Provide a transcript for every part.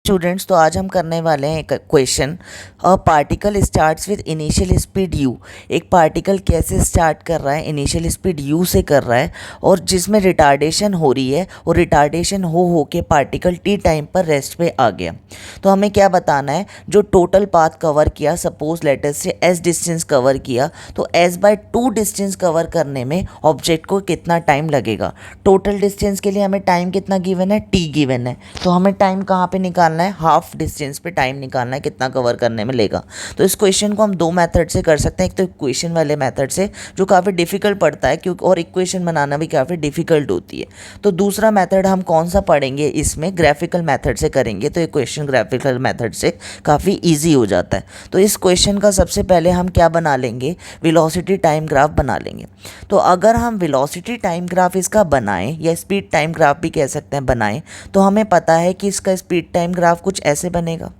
Students, तो आज हम करने वाले हैं एक question. A particle starts with initial speed u। एक पार्टिकल कैसे स्टार्ट कर रहा है, इनिशियल स्पीड u से कर रहा है, और जिसमें रिटार्डेशन हो रही है, और रिटार्डेशन हो के पार्टिकल t टाइम पर रेस्ट पे आ गया। तो हमें क्या बताना है, जो टोटल पाथ कवर किया, सपोज लेटर से s डिस्टेंस कवर किया, तो s/2 डिस्टेंस कवर करने में ऑब्जेक्ट को कितना टाइम लगेगा। टोटल डिस्टेंस के लिए हमें टाइम कितना गिवन है, t गिवन है, तो हमें टाइम कहाँ पे निकालना है, हाफ डिस्टेंस पे टाइम निकालना है, कितना कवर करने में लेगा। तो इस क्वेश्चन को हम दो मेथड से कर सकते हैं। एक तो इक्वेशन वाले मेथड से, जो काफ़ी डिफिकल्ट पड़ता है, क्योंकि और इक्वेशन बनाना भी काफ़ी डिफिकल्ट होती है। तो दूसरा मेथड हम कौन सा पढ़ेंगे, इसमें ग्राफिकल मेथड से करेंगे। तो इक्वेशन ग्राफिकल मेथड से काफ़ी ईजी हो जाता है। तो इस क्वेश्चन का सबसे पहले हम क्या बना लेंगे, वेलोसिटी टाइम ग्राफ बना लेंगे। तो अगर हम वेलोसिटी टाइम ग्राफ इसका बनाएं, या स्पीड टाइम ग्राफ भी कह सकते हैं बनाएं, तो हमें पता है कि इसका स्पीड टाइम ग्राफ कुछ ऐसे बनेगा।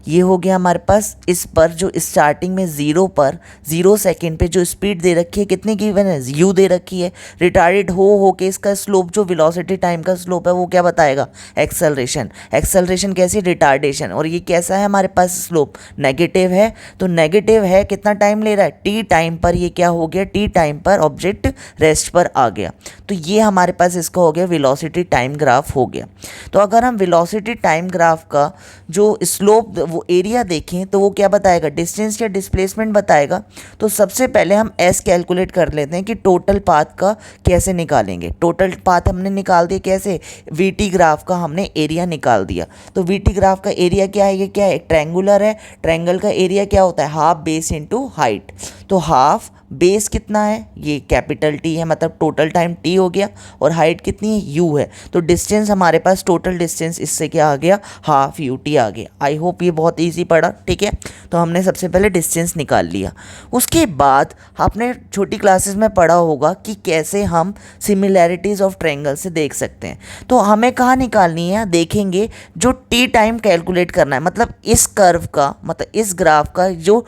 ये हो गया हमारे पास, इस पर जो स्टार्टिंग में 0 सेकंड पे जो स्पीड दे रखी है, कितनी गिवन है, u दे रखी है। रिटार्डेड हो के इसका स्लोप, जो वेलोसिटी टाइम का स्लोप है, वो क्या बताएगा, एक्सेलरेशन। एक्सेलरेशन कैसी, रिटार्डेशन। और ये कैसा है हमारे पास स्लोप, नेगेटिव है। तो नेगेटिव है, कितना टाइम ले रहा है, t टाइम पर। ये क्या हो गया, t टाइम पर ऑब्जेक्ट रेस्ट पर आ गया। तो ये हमारे पास इसका हो गया वेलोसिटी टाइम ग्राफ हो गया। तो अगर हम वेलोसिटी टाइम ग्राफ का जो स्लोप, वो एरिया देखें, तो वो क्या बताएगा, डिस्टेंस या डिस्प्लेसमेंट बताएगा। तो सबसे पहले हम एस कैलकुलेट कर लेते हैं कि टोटल पाथ का कैसे निकालेंगे। टोटल पाथ हमने निकाल दिया कैसे, वीटी ग्राफ का हमने एरिया निकाल दिया। तो वीटी ग्राफ का एरिया क्या है, ये क्या है, ट्रायंगुलर है। ट्रायंगल का एरिया क्या होता है, हाफ बेस इंटू हाइट। तो हाफ बेस कितना है, ये कैपिटल टी है, मतलब टोटल टाइम टी हो गया, और हाइट कितनी है, यू है। तो डिस्टेंस हमारे पास, टोटल डिस्टेंस इससे क्या आ गया, हाफ यू टी आ गया। आई होप ये बहुत इजी पड़ा, ठीक है। तो हमने सबसे पहले डिस्टेंस निकाल लिया। उसके बाद आपने छोटी क्लासेस में पढ़ा होगा कि कैसे हम सिमिलैरिटीज़ ऑफ ट्रायंगल से देख सकते हैं। तो हमें कहाँ निकालनी है, देखेंगे जो टी टाइम कैलकुलेट करना है, मतलब इस कर्व का, मतलब इस ग्राफ का जो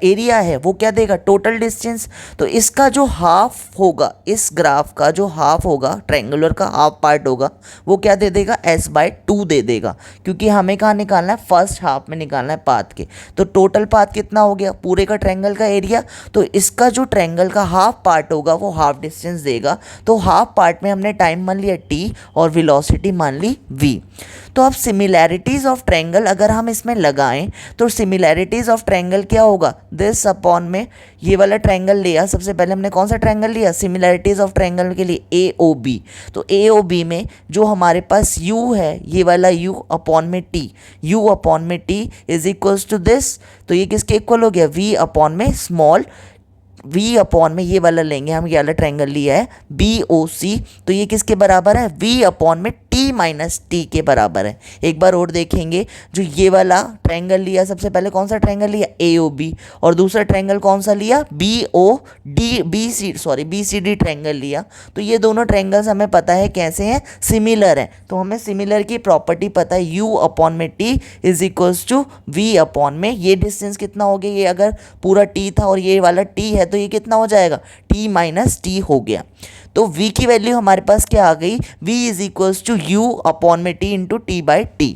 एरिया है, वो क्या देगा, टोटल डिस्टेंस। तो इसका जो हाफ होगा, इस ग्राफ का जो हाफ होगा, ट्रायंगुलर का हाफ पार्ट होगा, वो क्या दे देगा, s/2 दे देगा। क्योंकि हमें कहाँ निकालना है, फर्स्ट हाफ में निकालना है पाथ के। तो टोटल पाथ कितना हो गया, पूरे का ट्रायंगल का एरिया। तो इसका जो ट्रायंगल का हाफ पार्ट होगा, वो हाफ डिस्टेंस देगा। तो हाफ पार्ट में हमने टाइम मान लिया t, और वेलोसिटी मान ली v। तो अब सिमिलैरिटीज़ ऑफ ट्रायंगल अगर हम इसमें लगाएं, तो सिमिलैरिटीज़ ऑफ ट्रायंगल क्या होगा, दिस अपॉन में ये वाला ट्रायंगल लिया। सबसे पहले हमने कौन सा ट्रायंगल लिया, सिमिलैरिटीज़ ऑफ ट्रायंगल के लिए AOB। तो AOB में जो हमारे पास u है, ये वाला u अपॉन में t, u अपॉन में t is equals to this. तो ये किसके इक्वल हो गया, v अपॉन में स्मॉल v अपॉन में ये वाला लेंगे हम, ये वाला ट्रायंगल लिया है BOC। तो ये किसके बराबर है, v अपॉन में t माइनस टी के बराबर है। एक बार और देखेंगे, जो ये वाला ट्रायंगल लिया, सबसे पहले कौन सा ट्रायंगल लिया, AOB, और दूसरा ट्रायंगल कौन सा लिया, BCD ट्रायंगल लिया। तो ये दोनों ट्रायंगल्स हमें पता है कैसे हैं, सिमिलर हैं। तो हमें सिमिलर की प्रॉपर्टी पता है, u अपॉन में t is equals to v upon में, ये डिस्टेंस कितना हो गया, ये अगर पूरा t था और ये वाला t है, तो ये कितना हो जाएगा, t माइनस टी हो गया। तो v की वैल्यू हमारे पास क्या आ गई, v is equals to u upon में t इंटू t/t।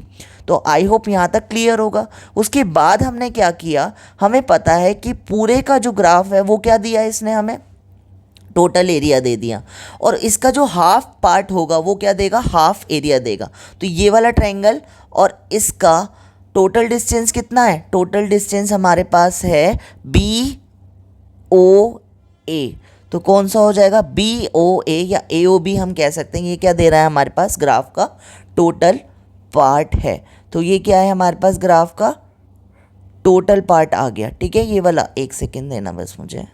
तो आई होप यहाँ तक क्लियर होगा। उसके बाद हमने क्या किया, हमें पता है कि पूरे का जो ग्राफ है, वो क्या दिया है इसने हमें, टोटल एरिया दे दिया, और इसका जो हाफ पार्ट होगा, वो क्या देगा, हाफ एरिया देगा। तो ये वाला ट्रायंगल और इसका टोटल डिस्टेंस कितना है, टोटल डिस्टेंस हमारे पास है BOA। तो कौन सा हो जाएगा, BOA या AOB हम कह सकते हैं। ये क्या दे रहा है हमारे पास, ग्राफ का टोटल पार्ट है। तो ये क्या है हमारे पास, ग्राफ का टोटल पार्ट आ गया, ठीक है। ये वाला, एक सेकेंड देना बस मुझे।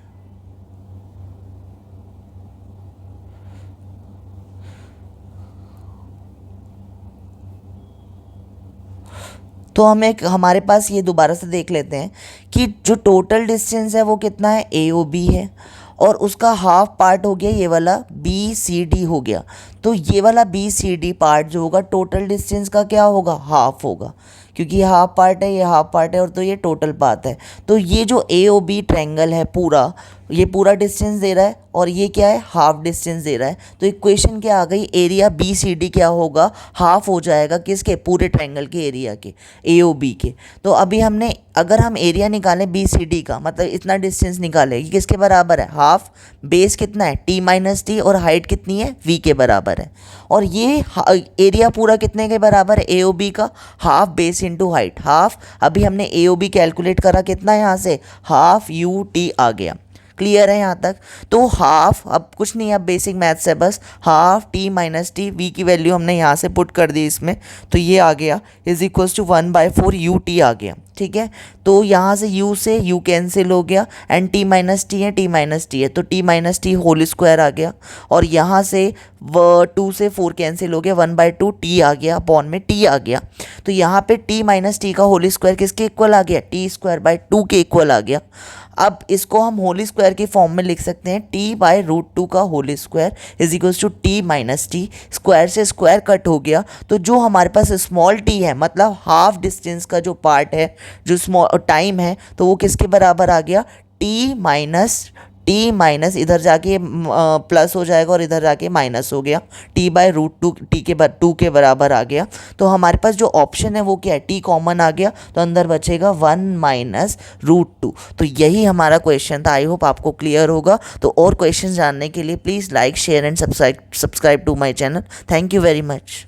तो हमारे पास ये दोबारा से देख लेते हैं कि जो टोटल डिस्टेंस है वो कितना है, AOB है, और उसका हाफ पार्ट हो गया ये वाला BCD हो गया। तो ये वाला बी सी डी पार्ट जो होगा टोटल डिस्टेंस का क्या होगा, हाफ होगा, क्योंकि ये हाफ पार्ट है, ये हाफ पार्ट है, और तो ये टोटल पाथ है। तो ये जो ए ओ बी ट्रायंगल है पूरा, ये पूरा डिस्टेंस दे रहा है और ये क्या है, हाफ डिस्टेंस दे रहा है। तो इक्वेशन क्या आ गई, एरिया बी सी डी क्या होगा, हाफ हो जाएगा किसके, पूरे ट्रायंगल के एरिया के, ए ओ बी के। तो अभी हमने अगर हम एरिया निकालें बी सी डी का, मतलब इतना डिस्टेंस निकालें, ये किसके बराबर है, हाफ, बेस कितना है टी माइनस टी, और हाइट कितनी है वी के बराबर है। और ये एरिया पूरा कितने के बराबर है, ए ओ बी का half base into height, half, अभी हमने ए ओ बी कैलकुलेट करा कितना है यहाँ से, हाफ यू टी आ गया। क्लियर है यहाँ तक। तो हाफ, अब कुछ नहीं है, अब बेसिक मैथ्स है बस, half t minus t, v की वैल्यू हमने यहाँ से पुट कर दी इसमें, तो ये आ गया is equals to 1/4 U T आ गया। ठीक है, तो यहाँ से u से u कैंसिल हो गया, एंड t माइनस टी है, t माइनस टी है, तो t minus T whole square आ गया, और यहाँ से 2 से 4 कैंसिल हो गया, 1/2 t आ गया, अपॉन में t आ गया। तो यहाँ पे t माइनस टी का होल स्क्वायर किसके इक्वल आ गया, t²/2 के इक्वल आ गया। अब इसको हम होल स्क्वायर के फॉर्म में लिख सकते हैं, t/√2 का whole square is equals to t minus t, square से स्क्वायर कट हो गया, तो जो हमारे पास स्मॉल t है, मतलब हाफ डिस्टेंस का जो पार्ट है, जो स्मॉल टाइम है, तो वो किसके बराबर आ गया, टी माइनस इधर जाके प्लस हो जाएगा और इधर जाके माइनस हो गया, t/√2 2 के बराबर आ गया। तो हमारे पास जो ऑप्शन है वो क्या है, t कॉमन आ गया, तो अंदर बचेगा 1 - √2। तो यही हमारा क्वेश्चन था। आई होप आपको क्लियर होगा। तो और क्वेश्चन जानने के लिए please like share and subscribe to my channel. Thank you very much.